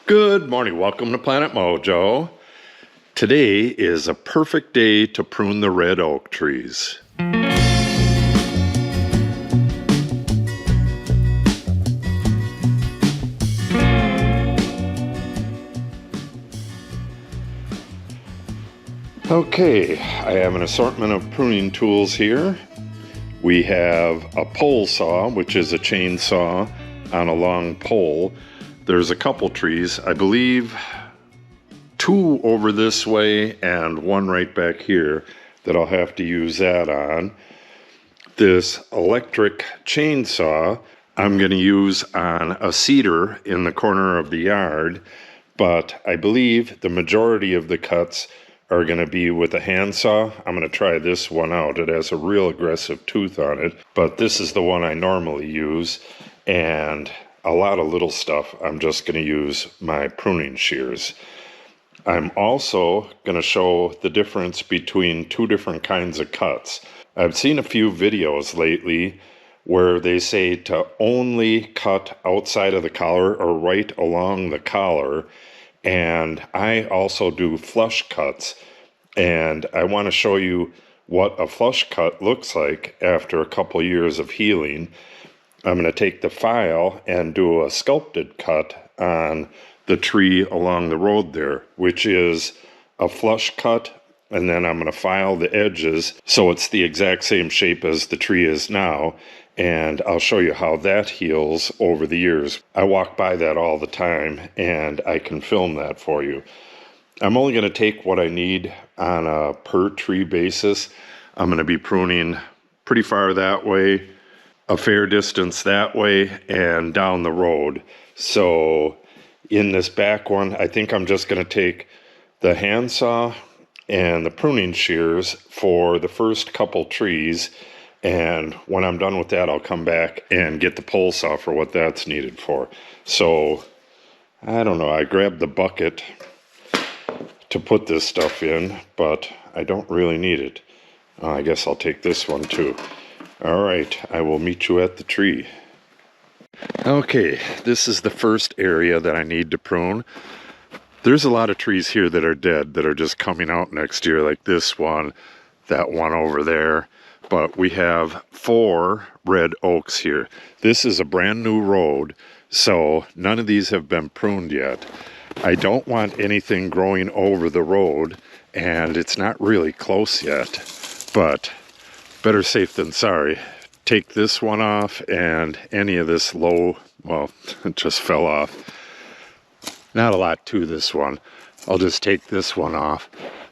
Good morning, welcome to Planet Mojo. Today is a perfect day to prune the red oak trees. Okay, I have an assortment of pruning tools here. We have a pole saw, which is a chainsaw on a long pole. There's a couple trees, I believe 2 over this way and 1 right back here that I'll have to use that on. This electric chainsaw I'm going to use on a cedar in the corner of the yard, but I believe the majority of the cuts are going to be with a handsaw. I'm going to try this one out. It has a real aggressive tooth on it, but this is the one I normally use, and a lot of little stuff I'm just going to use my pruning shears. I'm also going to show the difference between 2 different kinds of cuts. I've seen a few videos lately where they say to only cut outside of the collar or right along the collar, and I also do flush cuts, and I want to show you what a flush cut looks like after a couple years of healing. I'm going to take the file and do a sculpted cut on the tree along the road there, which is a flush cut, and then I'm going to file the edges so it's the exact same shape as the tree is now, and I'll show you how that heals over the years. I walk by that all the time, and I can film that for you. I'm only going to take what I need on a per tree basis. I'm going to be pruning pretty far that way, a fair distance that way, and down the road. So in this back one, I think I'm just going to take the handsaw and the pruning shears for the first couple trees, and when I'm done with that, I'll come back and get the pole saw for what that's needed for. So I don't know, I grabbed the bucket to put this stuff in, but I don't really need it. I guess I'll take this one too. All right, I will meet you at the tree. Okay, this is the first area that I need to prune. There's a lot of trees here that are dead that are just coming out next year, like this one, that one over there. But we have 4 red oaks here. This is a brand new road, so none of these have been pruned yet. I don't want anything growing over the road, and it's not really close yet, but better safe than sorry. Take this one off, and any of this low, well, it just fell off. Not a lot to this one. I'll just take this one off.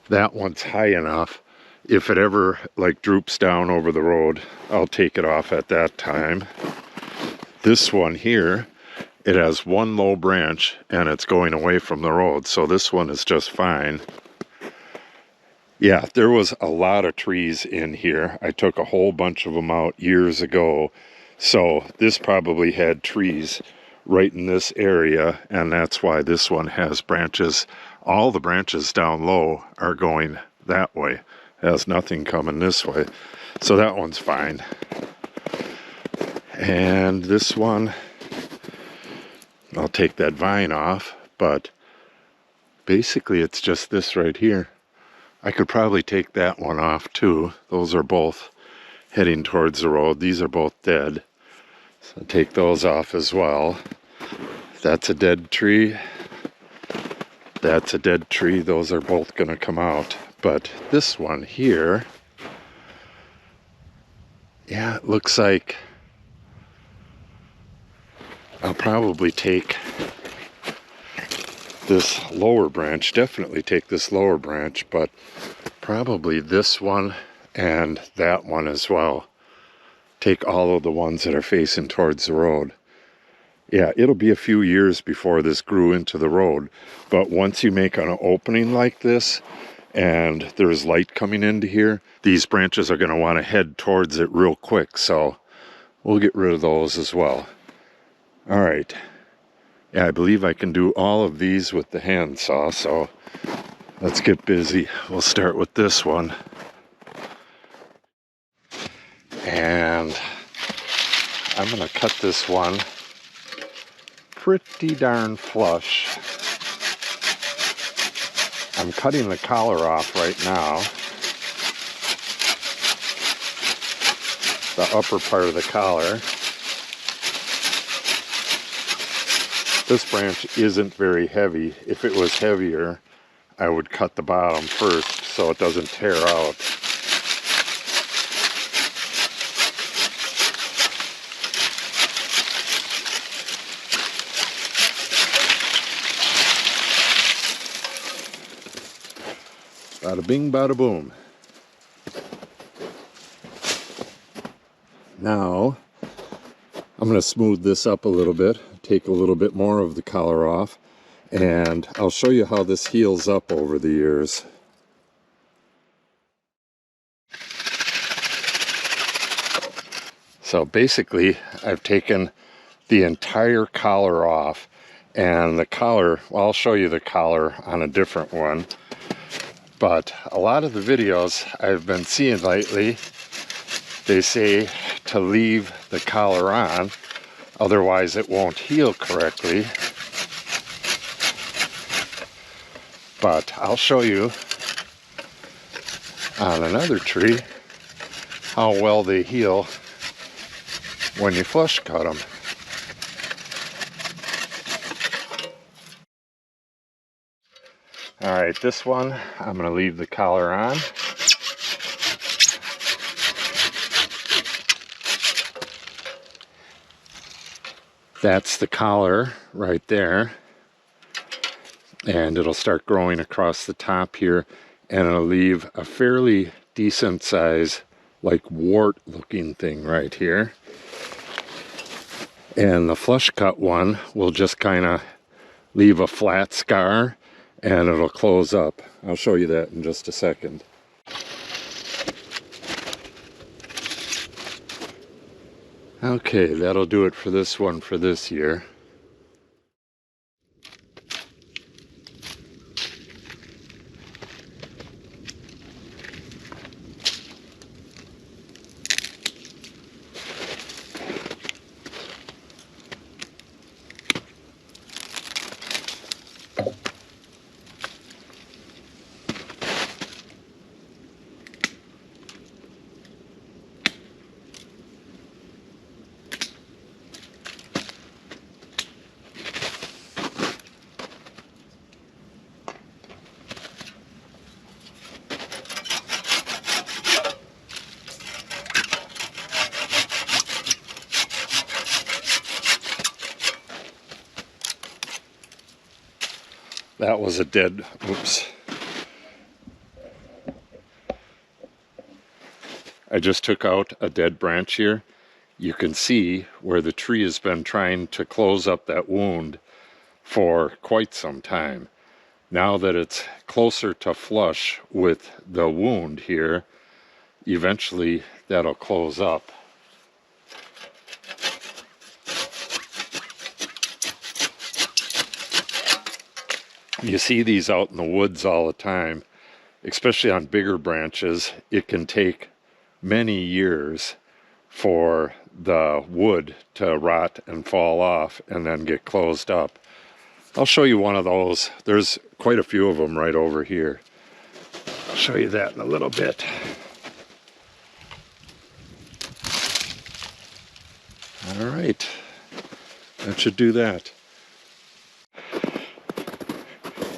That one's high enough. If it ever like droops down over the road, I'll take it off at that time. This one here, it has 1 low branch and it's going away from the road, so this one is just fine. Yeah, there was a lot of trees in here. I took a whole bunch of them out years ago. So this probably had trees right in this area, and that's why this one has branches. All the branches down low are going that way. It has nothing coming this way. So that one's fine. And this one, I'll take that vine off, but basically it's just this right here. I could probably take that one off too. Those are both heading towards the road. These are both dead. So take those off as well. That's a dead tree. That's a dead tree. Those are both going to come out. But this one here, yeah, it looks like I'll probably take this lower branch, definitely take this lower branch, but probably this one and that one as well. Take all of the ones that are facing towards the road. Yeah, it'll be a few years before this grew into the road, but once you make an opening like this and there's light coming into here, these branches are going to want to head towards it real quick, so we'll get rid of those as well. All right. Yeah, I believe I can do all of these with the handsaw, so let's get busy. We'll start with this one. And I'm going to cut this one pretty darn flush I'm cutting the collar off right now. The upper part of the collar. This branch isn't very heavy. If it was heavier, I would cut the bottom first so it doesn't tear out. Bada bing, bada boom. Now, I'm going to smooth this up a little bit, take a little bit more of the collar off, and I'll show you how this heals up over the years. So basically, I've taken the entire collar off, and the collar, well, I'll show you the collar on a different one. But a lot of the videos I've been seeing lately, they say to leave the collar on, otherwise it won't heal correctly. But I'll show you on another tree how well they heal when you flush cut them. Alright, this one I'm going to leave the collar on. That's the collar right there. And it'll start growing across the top here, and it'll leave a fairly decent size, like wart looking thing right here. And the flush cut one will just kind of leave a flat scar, and it'll close up. I'll show you that in just a second. Okay, that'll do it for this one for this year. That was a dead, oops. I just took out a dead branch here. You can see where the tree has been trying to close up that wound for quite some time. Now that it's closer to flush with the wound here, eventually that'll close up. You see these out in the woods all the time, especially on bigger branches. It can take many years for the wood to rot and fall off and then get closed up. I'll show you one of those. There's quite a few of them right over here. I'll show you that in a little bit. All right, that should do that.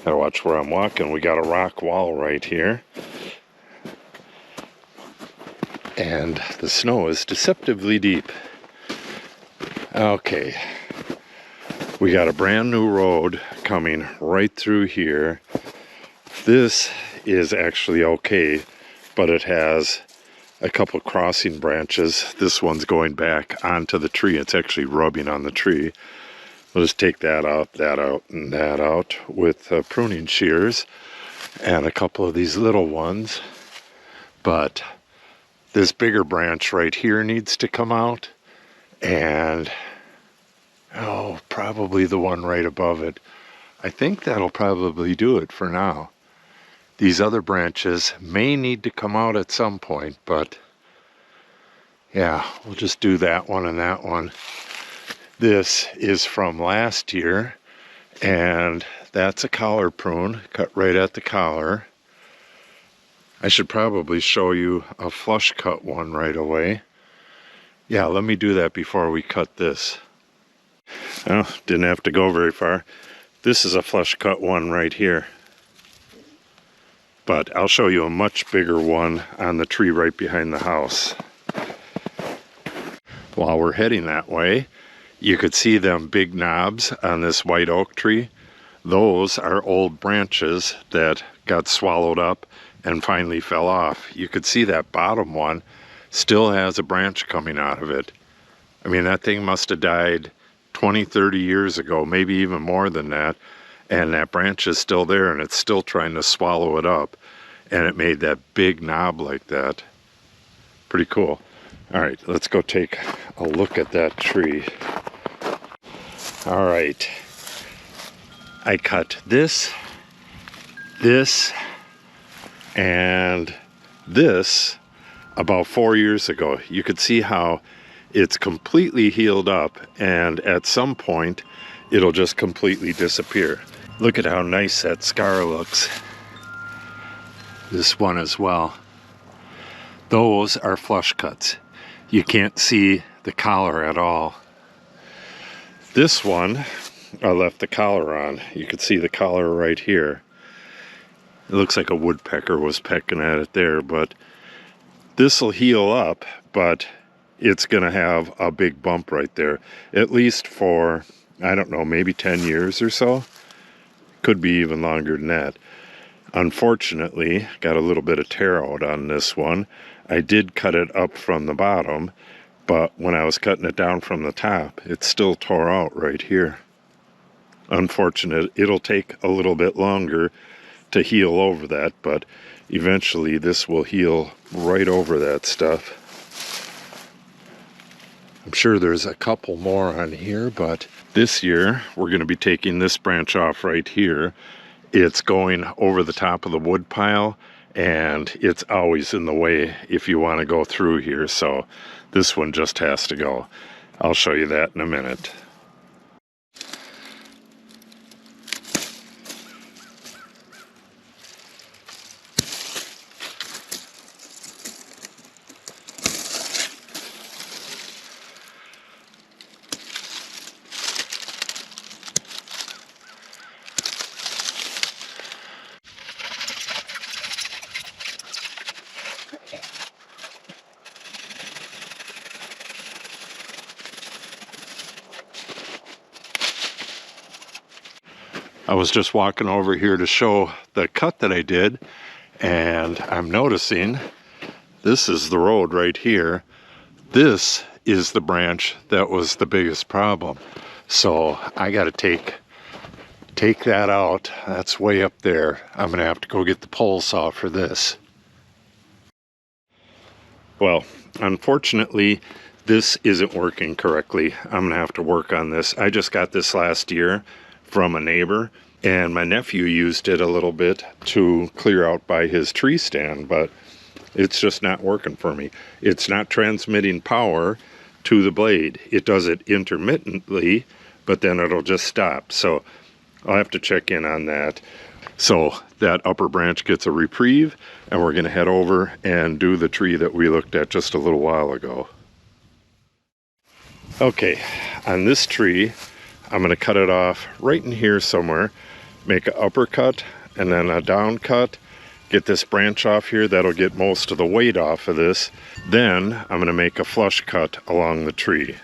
Gotta watch where I'm walking. We got a rock wall right here. And the snow is deceptively deep. Okay. We got a brand new road coming right through here. This is actually okay, but it has a couple crossing branches. This one's going back onto the tree. It's actually rubbing on the tree. We'll just take that out, and that out with pruning shears and a couple of these little ones. But this bigger branch right here needs to come out, and probably the one right above it. I think that'll probably do it for now. These other branches may need to come out at some point, but yeah, we'll just do that one and that one. This is from last year, And that's a collar prune, cut right at the collar. I should probably show you a flush cut one right away. Yeah, let me do that before we cut this. Oh, didn't have to go very far. This is a flush cut one right here. But I'll show you a much bigger one on the tree right behind the house. While we're heading that way, you could see them big knobs on this white oak tree. Those are old branches that got swallowed up and finally fell off. You could see that bottom one still has a branch coming out of it. I mean, that thing must have died 20, 30 years ago, maybe even more than that. And that branch is still there and it's still trying to swallow it up. And it made that big knob like that. Pretty cool. All right, let's go take a look at that tree. All right. I cut this, and this about 4 years ago. You could see how it's completely healed up, and at some point it'll just completely disappear. Look at how nice that scar looks. This one as well. Those are flush cuts. You can't see the collar at all. This one, I left the collar on. You can see the collar right here. It looks like a woodpecker was pecking at it there, but this will heal up, but it's gonna have a big bump right there, at least for, I don't know, maybe 10 years or so. Could be even longer than that. Unfortunately, got a little bit of tear out on this one. I did cut it up from the bottom, but when I was cutting it down from the top, it still tore out right here. Unfortunate. It'll take a little bit longer to heal over that, but eventually this will heal right over that stuff. I'm sure there's a couple more on here, but this year we're going to be taking this branch off right here. It's going over the top of the wood pile, and it's always in the way if you want to go through here, so this one just has to go. I'll show you that in a minute. I was just walking over here to show the cut that I did, and I'm noticing this is the road right here. This is the branch that was the biggest problem. So I got to take that out. That's way up there. I'm going to have to go get the pole saw for this. Well, unfortunately, this isn't working correctly. I'm going to have to work on this. I just got this last year from a neighbor, and my nephew used it a little bit to clear out by his tree stand, but it's just not working for me. It's not transmitting power to the blade. It does it intermittently, but then it'll just stop. So I'll have to check in on that. So that upper branch gets a reprieve, and we're going to head over and do the tree that we looked at just a little while ago. Okay, on this tree, I'm going to cut it off right in here somewhere, make an upper cut and then a down cut, get this branch off here. That'll get most of the weight off of this. Then I'm going to make a flush cut along the tree.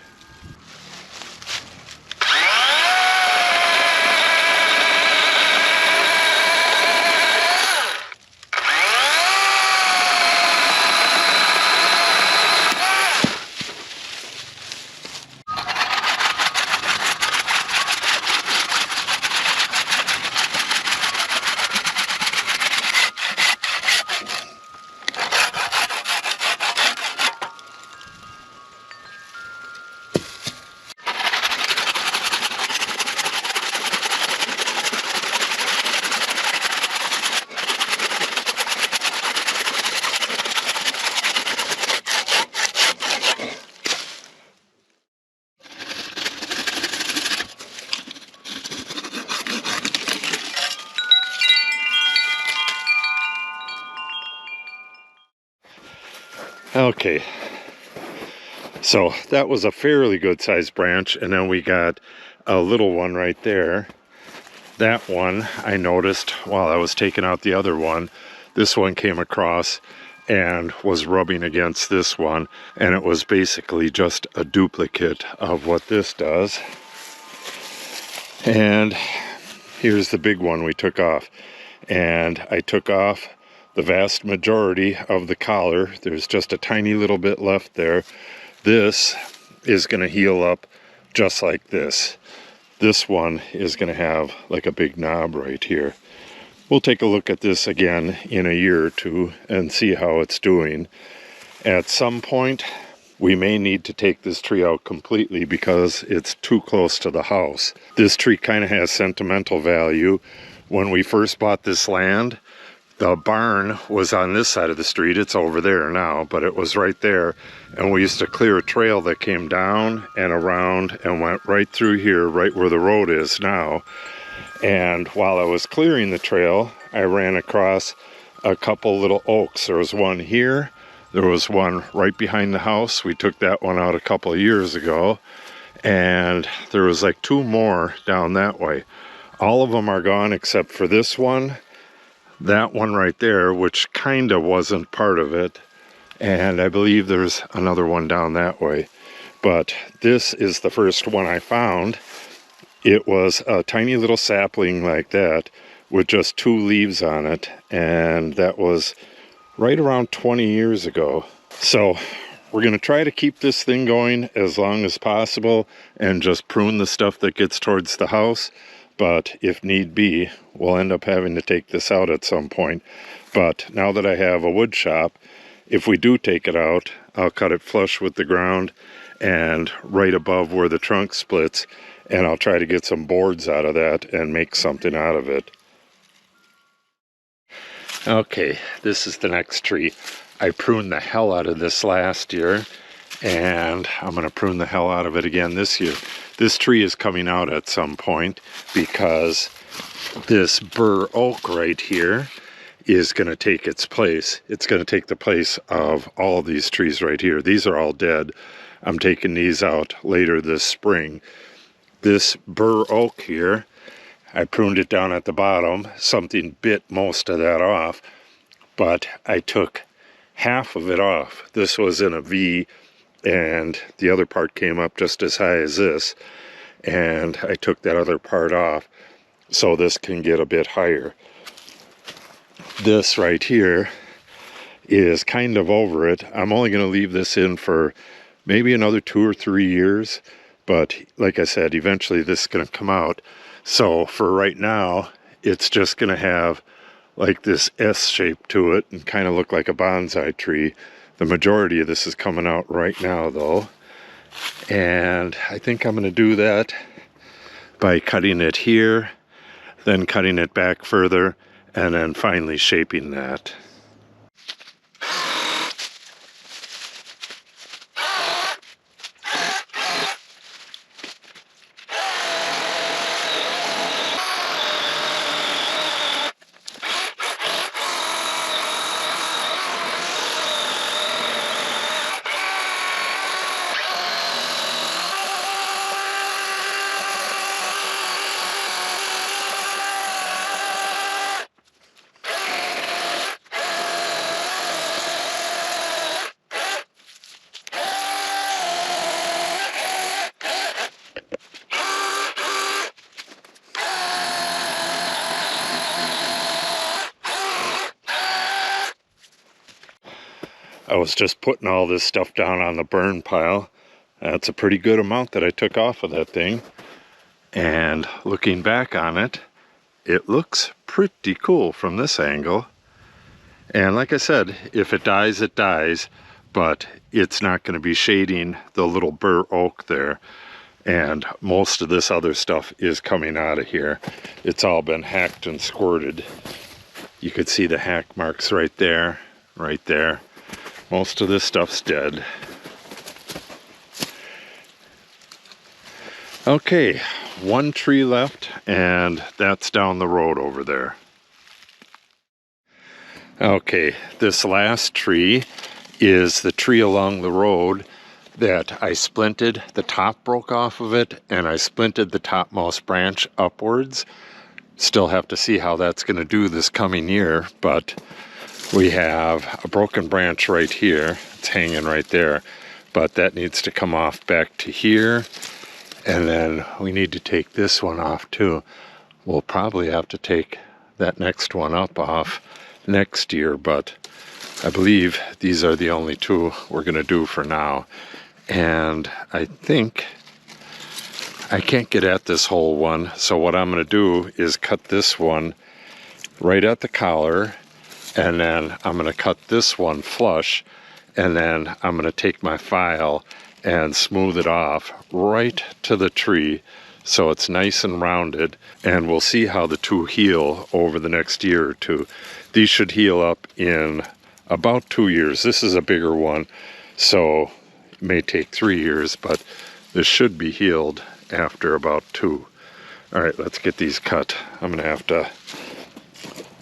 Okay, so that was a fairly good sized branch, and then we got a little one right there. That one I noticed while I was taking out the other one. This one came across and was rubbing against this one, and it was basically just a duplicate of what this does. And here's the big one we took off, and I took off the vast majority of the collar. There's just a tiny little bit left there. This is going to heal up just like this. This one is going to have like a big knob right here. We'll take a look at this again in a year or two and see how it's doing. At some point, we may need to take this tree out completely because it's too close to the house. This tree kind of has sentimental value. When we first bought this land, the barn was on this side of the street. It's over there now, but it was right there. And we used to clear a trail that came down and around and went right through here, right where the road is now. And while I was clearing the trail, I ran across a couple little oaks. There was one here. There was one right behind the house. We took that one out a couple of years ago. And there was like two more down that way. All of them are gone except for this one. That one right there, which kind of wasn't part of it. And I believe there's another one down that way. But this is the first one I found. It was a tiny little sapling like that with just 2 leaves on it, and that was right around 20 years ago. So we're going to try to keep this thing going as long as possible and just prune the stuff that gets towards the house. But if need be, we'll end up having to take this out at some point. But now that I have a wood shop, if we do take it out, I'll cut it flush with the ground and right above where the trunk splits, and I'll try to get some boards out of that and make something out of it. Okay, this is the next tree. I pruned the hell out of this last year, and I'm going to prune the hell out of it again this year. This tree is coming out at some point because this bur oak right here is going to take its place. It's going to take the place of all of these trees right here. These are all dead. I'm taking these out later this spring. This bur oak here, I pruned it down at the bottom. Something bit most of that off, but I took half of it off. This was in a V, and the other part came up just as high as this, and I took that other part off so this can get a bit higher. This right here is kind of over it. I'm only going to leave this in for maybe another 2 or 3 years, but like I said, eventually this is going to come out. So for right now, it's just going to have like this S shape to it and kind of look like a bonsai tree. The majority of this is coming out right now though, and I think I'm going to do that by cutting it here, then cutting it back further, and then finally shaping that. I was just putting all this stuff down on the burn pile. That's a pretty good amount that I took off of that thing. And looking back on it, it looks pretty cool from this angle. And like I said, if it dies, it dies, but it's not going to be shading the little bur oak there. And most of this other stuff is coming out of here. It's all been hacked and squirted. You could see the hack marks right there, right there. Most of this stuff's dead. Okay, 1 tree left, and that's down the road over there. Okay, this last tree is the tree along the road that I splinted. The top broke off of it, and I splinted the topmost branch upwards. Still have to see how that's going to do this coming year, but we have a broken branch right here. It's hanging right there, but that needs to come off back to here, and then we need to take this one off too. We'll probably have to take that next one up off next year, but I believe these are the only two we're going to do for now. And I think I can't get at this whole one, so what I'm going to do is cut this one right at the collar, and then I'm going to cut this one flush, and then I'm going to take my file and smooth it off right to the tree so it's nice and rounded, and we'll see how the two heal over the next year or two. These should heal up in about 2 years. This is a bigger one, so it may take 3 years, but this should be healed after about 2. All right, let's get these cut. I'm gonna have to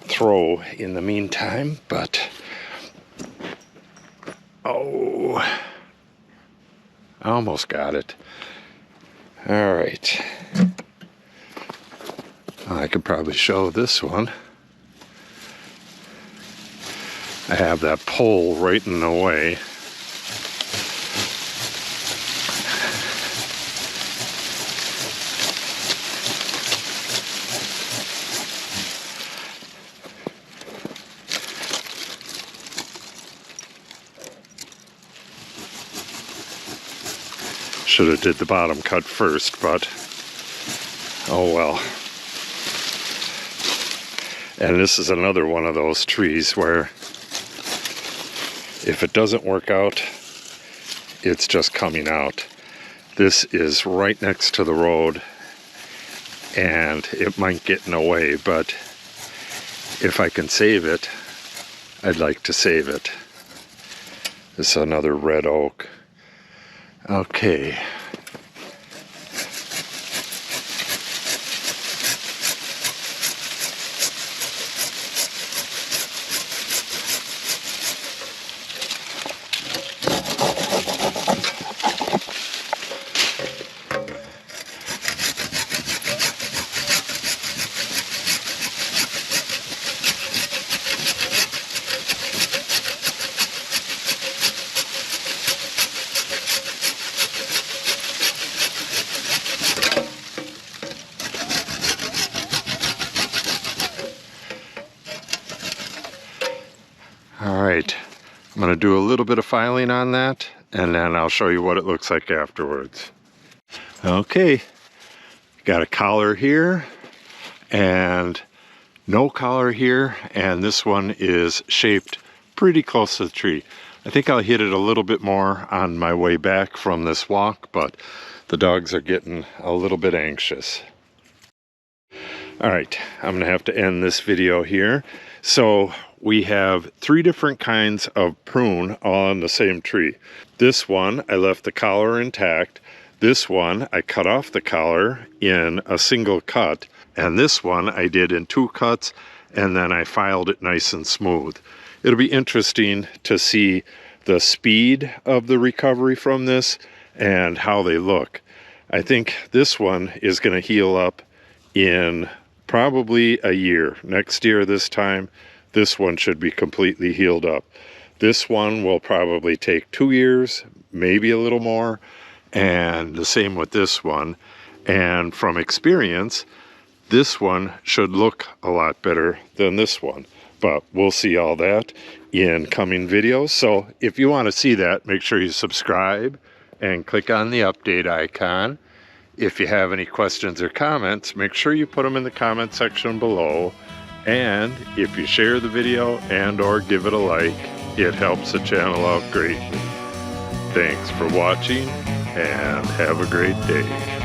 throw in the meantime, but oh, I almost got it. All right, I could probably show this one. I have that pole right in the way. Should have did the bottom cut first, but oh well. And this is another one of those trees where if it doesn't work out, it's just coming out. This is right next to the road, and it might get in the way, but if I can save it, I'd like to save it. This is another red oak. Okay. All right, I'm going to do a little bit of filing on that, and then I'll show you what it looks like afterwards. Okay, got a collar here and no collar here, and this one is shaped pretty close to the tree. I think I'll hit it a little bit more on my way back from this walk, but the dogs are getting a little bit anxious. All right, I'm going to have to end this video here. So we have 3 different kinds of prune on the same tree. This one, I left the collar intact. This one, I cut off the collar in a single cut. And this one, I did in 2 cuts, and then I filed it nice and smooth. It'll be interesting to see the speed of the recovery from this and how they look. I think this one is going to heal up in probably a year. Next year this time, this one should be completely healed up. This one will probably take 2 years, maybe a little more, and the same with this one. And from experience, this one should look a lot better than this one. But we'll see all that in coming videos. So if you want to see that, make sure you subscribe and click on the update icon. If you have any questions or comments, make sure you put them in the comment section below. And if you share the video and or give it a like, it helps the channel out greatly. Thanks for watching and have a great day.